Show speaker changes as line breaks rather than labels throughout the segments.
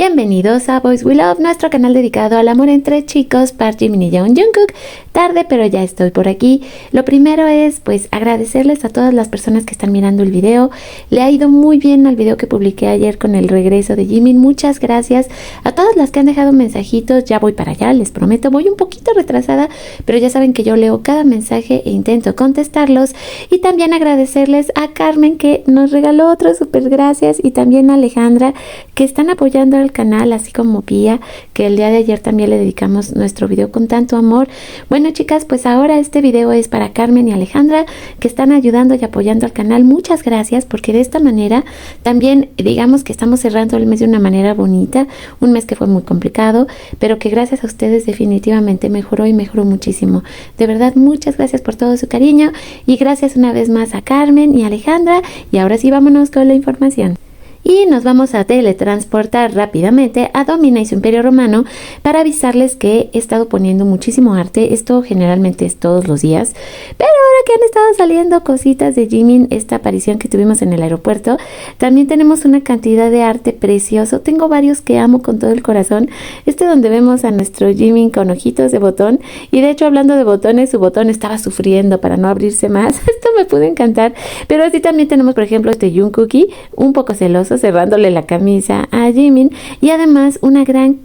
Bienvenidos a Boys We Love, nuestro canal dedicado al amor entre chicos, Park Jimin y Young Jungkook. Tarde, pero ya estoy por aquí. Lo primero es, pues, agradecerles a todas las personas que están mirando el video. Le ha ido muy bien al video que publiqué ayer con el regreso de Jimin. Muchas gracias a todas las que han dejado mensajitos. Ya voy para allá, les prometo. Voy un poquito retrasada, pero ya saben que yo leo cada mensaje e intento contestarlos. Y también agradecerles a Carmen, que nos regaló otro súper gracias, y también a Alejandra, que están apoyando al canal, así como Pía, que el día de ayer también le dedicamos nuestro video con tanto amor. Bueno, chicas, pues ahora este video es para Carmen y Alejandra, que están ayudando y apoyando al canal. Muchas gracias, porque de esta manera también digamos que estamos cerrando el mes de una manera bonita, un mes que fue muy complicado, pero que gracias a ustedes definitivamente mejoró y mejoró muchísimo. De verdad, muchas gracias por todo su cariño, y gracias una vez más a Carmen y Alejandra. Y ahora sí, vámonos con la información. Y nos vamos a teletransportar rápidamente a Domina y su Imperio Romano para avisarles que he estado poniendo muchísimo arte. Esto generalmente es todos los días, pero ahora que han estado saliendo cositas de Jimin, esta aparición que tuvimos en el aeropuerto, también tenemos una cantidad de arte precioso. Tengo varios que amo con todo el corazón. Donde vemos a nuestro Jimin con ojitos de botón, y de hecho, hablando de botones, su botón estaba sufriendo para no abrirse más. Esto me pudo encantar. Pero así también tenemos, por ejemplo, Jungkookie, un poco celoso, cerrándole la camisa a Jimin, y además una gran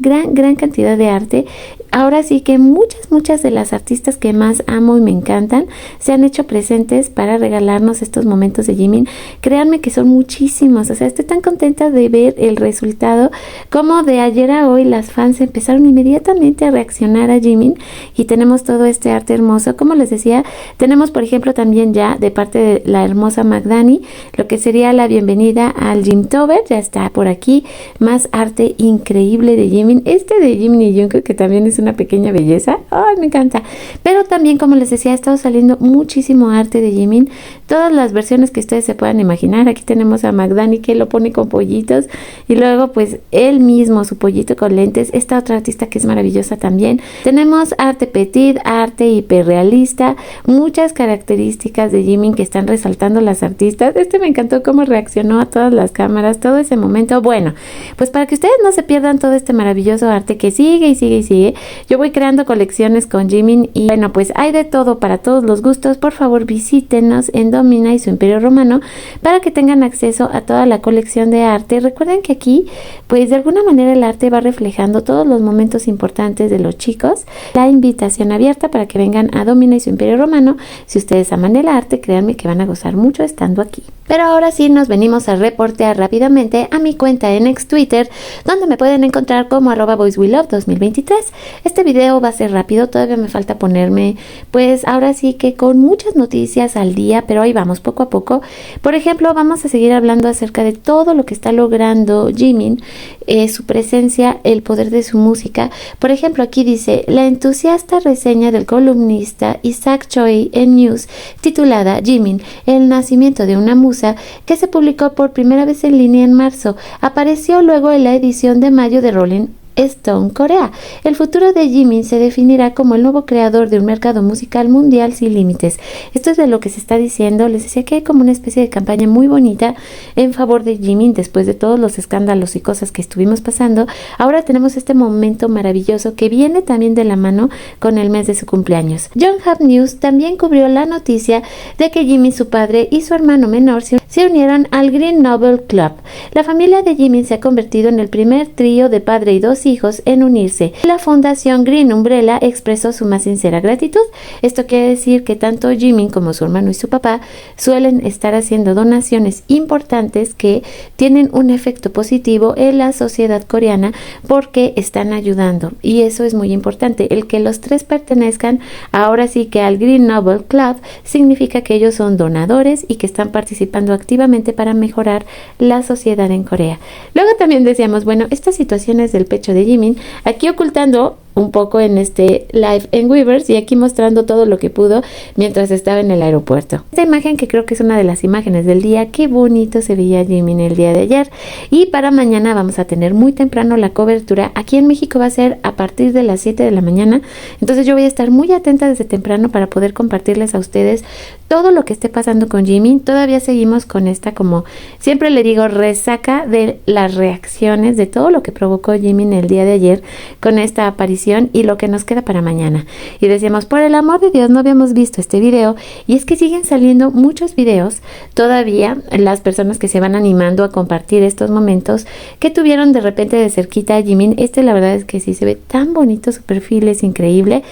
cantidad de arte. Ahora sí que muchas de las artistas que más amo y me encantan se han hecho presentes para regalarnos estos momentos de Jimin. Créanme que son muchísimos. O sea, estoy tan contenta de ver el resultado, como de ayer a hoy las fans empezaron inmediatamente a reaccionar a Jimin, y tenemos todo este arte hermoso. Como les decía, tenemos por ejemplo también ya de parte de la hermosa Magdani lo que sería la bienvenida al Gymtober. Ya está por aquí más arte increíble de Jimin. De Jimin y Jungkook, que también es una pequeña belleza. ¡Ay, me encanta! Pero también, como les decía, ha estado saliendo muchísimo arte de Jimin. Todas las versiones que ustedes se puedan imaginar. Aquí tenemos a Magdani, que lo pone con pollitos, y luego pues él mismo, su pollito con lentes. Esta otra artista que es maravillosa también. Tenemos arte petit, arte hiperrealista, muchas características de Jimin que están resaltando las artistas. Me encantó cómo reaccionó a todas las cámaras, todo ese momento. Bueno, pues para que ustedes no se pierdan todo este maravilloso arte que sigue y sigue y sigue, yo voy creando colecciones con Jimin, y bueno, pues hay de todo para todos los gustos. Por favor, visítenos en Domina y su Imperio Romano para que tengan acceso a toda la colección de arte. Recuerden que aquí, pues de alguna manera el arte va reflejando todos los momentos importantes de los chicos. La invitación abierta para que vengan a Domina y su Imperio Romano. Si ustedes aman el arte, créanme que van a gozar mucho estando aquí. Pero ahora sí, nos venimos a reportear rápidamente a mi cuenta en ex Twitter, donde me pueden encontrar como @boyswelove2023. Este video va a ser rápido, todavía me falta ponerme, pues ahora sí que con muchas noticias al día, pero ahí vamos poco a poco. Por ejemplo, vamos a seguir hablando acerca de todo lo que está logrando Jimin, su presencia, el poder de su música. Por ejemplo, aquí dice: la entusiasta reseña del columnista Isaac Choi en News, titulada Jimin, el nacimiento de una musa, que se publicó por primera vez en línea en marzo, apareció luego en la edición de mayo de Rolling Stone Corea. El futuro de Jimin se definirá como el nuevo creador de un mercado musical mundial sin límites. Esto es de lo que se está diciendo. Les decía que hay como una especie de campaña muy bonita en favor de Jimin después de todos los escándalos y cosas que estuvimos pasando. Ahora tenemos este momento maravilloso que viene también de la mano con el mes de su cumpleaños. Yonhap News también cubrió la noticia de que Jimin, su padre y su hermano menor se unieron al Green Noble Club. La familia de Jimin se ha convertido en el primer trío de padre y dos hijos en unirse. La fundación Green Umbrella expresó su más sincera gratitud. Esto quiere decir que tanto Jimin como su hermano y su papá suelen estar haciendo donaciones importantes que tienen un efecto positivo en la sociedad coreana, porque están ayudando, y eso es muy importante. El que los tres pertenezcan ahora sí que al Green Noble Club significa que ellos son donadores y que están participando activamente para mejorar la sociedad en Corea. Luego también decíamos, bueno, estas situaciones del pecho de Jimin, aquí ocultando un poco en este live en Weverse y aquí mostrando todo lo que pudo mientras estaba en el aeropuerto. Esta imagen que creo que es una de las imágenes del día, qué bonito se veía Jimin el día de ayer. Y para mañana vamos a tener muy temprano la cobertura. Aquí en México va a ser a partir de las 7 de la mañana, entonces yo voy a estar muy atenta desde temprano para poder compartirles a ustedes todo lo que esté pasando con Jimin. Todavía seguimos con esta, como siempre le digo, resaca de las reacciones de todo lo que provocó Jimin el día de ayer con esta aparición y lo que nos queda para mañana. Y decíamos, por el amor de Dios, no habíamos visto este video, y es que siguen saliendo muchos videos todavía, las personas que se van animando a compartir estos momentos que tuvieron de repente de cerquita a Jimin. La verdad es que sí se ve tan bonito, su perfil es increíble.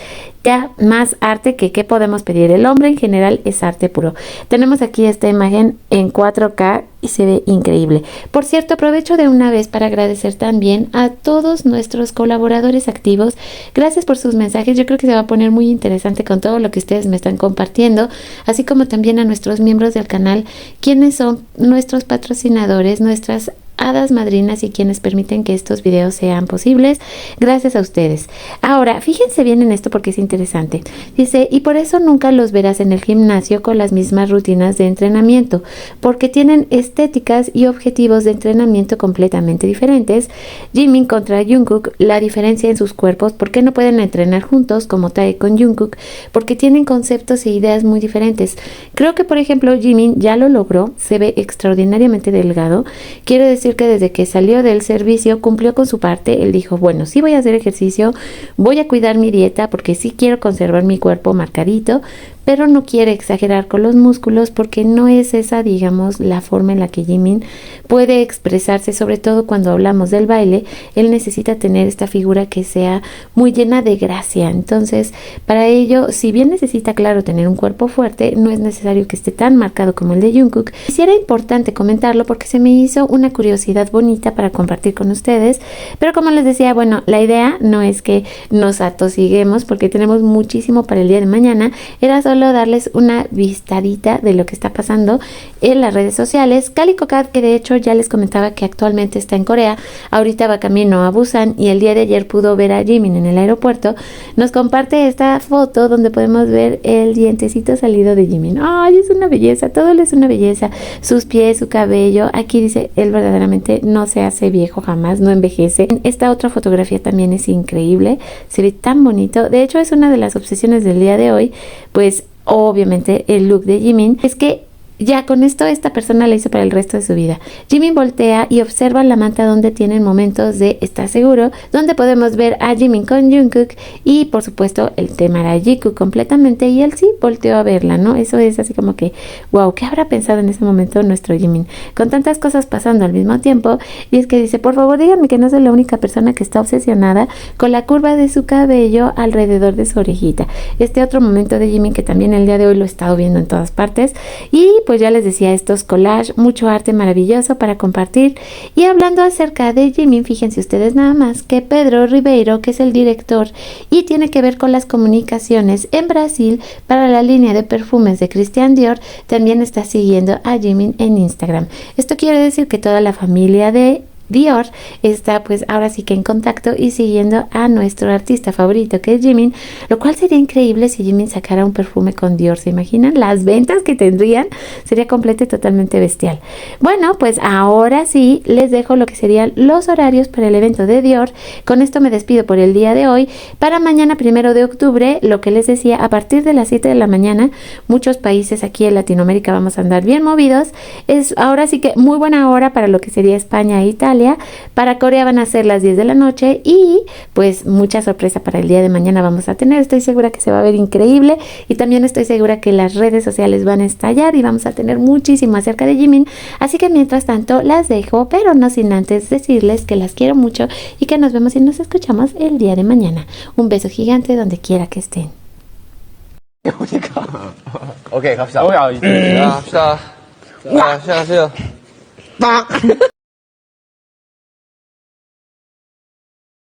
Ya más arte que qué podemos pedir. El hombre en general es arte puro. Tenemos aquí esta imagen en 4K y se ve increíble. Por cierto, aprovecho de una vez para agradecer también a todos nuestros colaboradores activos. Gracias por sus mensajes. Yo creo que se va a poner muy interesante con todo lo que ustedes me están compartiendo, así como también a nuestros miembros del canal, quienes son nuestros patrocinadores, nuestras hadas madrinas y quienes permiten que estos videos sean posibles. Gracias a ustedes. Ahora, fíjense bien en esto porque es interesante. Dice, y por eso nunca los verás en el gimnasio con las mismas rutinas de entrenamiento, porque tienen estéticas y objetivos de entrenamiento completamente diferentes. Jimin contra Jungkook, la diferencia en sus cuerpos, ¿por qué no pueden entrenar juntos como Tae con Jungkook? Porque tienen conceptos e ideas muy diferentes. Creo que, por ejemplo, Jimin ya lo logró, se ve extraordinariamente delgado. Quiero decir que desde que salió del servicio cumplió con su parte. Él dijo, bueno, sí voy a hacer ejercicio, voy a cuidar mi dieta porque sí quiero conservar mi cuerpo marcadito, pero no quiere exagerar con los músculos porque no es esa, digamos, la forma en la que Jimin puede expresarse, sobre todo cuando hablamos del baile. Él necesita tener esta figura que sea muy llena de gracia. Entonces, para ello, si bien necesita, claro, tener un cuerpo fuerte, no es necesario que esté tan marcado como el de Jungkook. Sí era importante comentarlo porque se me hizo una curiosidad bonita para compartir con ustedes, pero como les decía, bueno, la idea no es que nos atosiguemos porque tenemos muchísimo para el día de mañana. Era solo darles una vistadita de lo que está pasando en las redes sociales. Calico Cat, que de hecho ya les comentaba que actualmente está en Corea, ahorita va camino a Busan y el día de ayer pudo ver a Jimin en el aeropuerto, nos comparte esta foto donde podemos ver el dientecito salido de Jimin. Ay, es una belleza, todo él es una belleza, sus pies, su cabello. Aquí dice, él verdaderamente no se hace viejo jamás, no envejece. Esta otra fotografía también es increíble, se ve tan bonito. De hecho, es una de las obsesiones del día de hoy, pues obviamente el look de Jimin. Es que ya con esto esta persona la hizo para el resto de su vida. Jimin voltea y observa la manta donde tienen momentos de estar seguro, donde podemos ver a Jimin con Jungkook y por supuesto el tema era Jikook completamente, y él sí volteó a verla, ¿no? Eso es así como que wow, ¿qué habrá pensado en ese momento nuestro Jimin? Con tantas cosas pasando al mismo tiempo, y es que dice, por favor díganme que no soy la única persona que está obsesionada con la curva de su cabello alrededor de su orejita. Este otro momento de Jimin que también el día de hoy lo he estado viendo en todas partes, y pues ya les decía, estos collages, mucho arte maravilloso para compartir. Y hablando acerca de Jimin, fíjense ustedes nada más que Pedro Ribeiro, que es el director y tiene que ver con las comunicaciones en Brasil para la línea de perfumes de Christian Dior, también está siguiendo a Jimin en Instagram. Esto quiere decir que toda la familia de Dior está pues ahora sí que en contacto y siguiendo a nuestro artista favorito, que es Jimin, lo cual sería increíble si Jimin sacara un perfume con Dior. ¿Se imaginan las ventas que tendrían? Sería completo y totalmente bestial. Bueno, pues ahora sí les dejo lo que serían los horarios para el evento de Dior. Con esto me despido por el día de hoy. Para mañana 1 de octubre, lo que les decía, a partir de las 7 de la mañana, muchos países aquí en Latinoamérica vamos a andar bien movidos. Es ahora sí que muy buena hora para lo que sería España e Italia. Para Corea van a ser las 10 de la noche y pues mucha sorpresa para el día de mañana vamos a tener. Estoy segura que se va a ver increíble y también estoy segura que las redes sociales van a estallar y vamos a tener muchísimo acerca de Jimin. Así que mientras tanto las dejo, pero no sin antes decirles que las quiero mucho y que nos vemos y nos escuchamos el día de mañana. Un beso gigante donde quiera que estén.
오케이 갑시다. 갑시다. 자, 시작하세요.